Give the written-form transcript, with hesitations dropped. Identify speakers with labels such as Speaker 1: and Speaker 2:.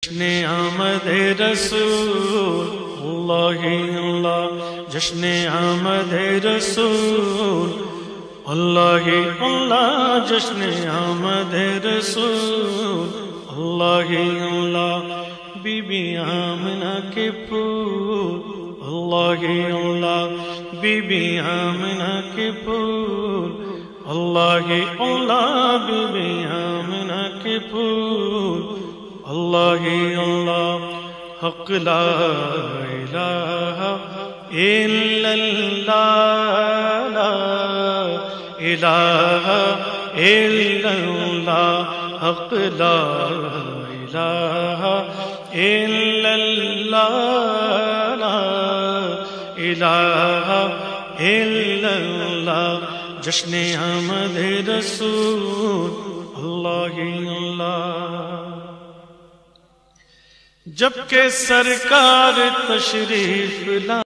Speaker 1: جشن آمد رسول اللہ اللہ، جشن آمد رسول اللہ اللہ، جشن آمد رسول اللہ اللہ، بی بی آمنہ کے پھول اللہ اللہ، بی بی آمنہ کے پھول اللہ اللہ، بی بی آمنہ کے پھول اللہ اللہ، حق لا الہ الا اللہ، لا الہ الا اللہ، حق لا الہ الا اللہ، لا الہ الا اللہ، جشن آمد رسول اللہ اللہ۔ جب کہ سرکار تشریف لا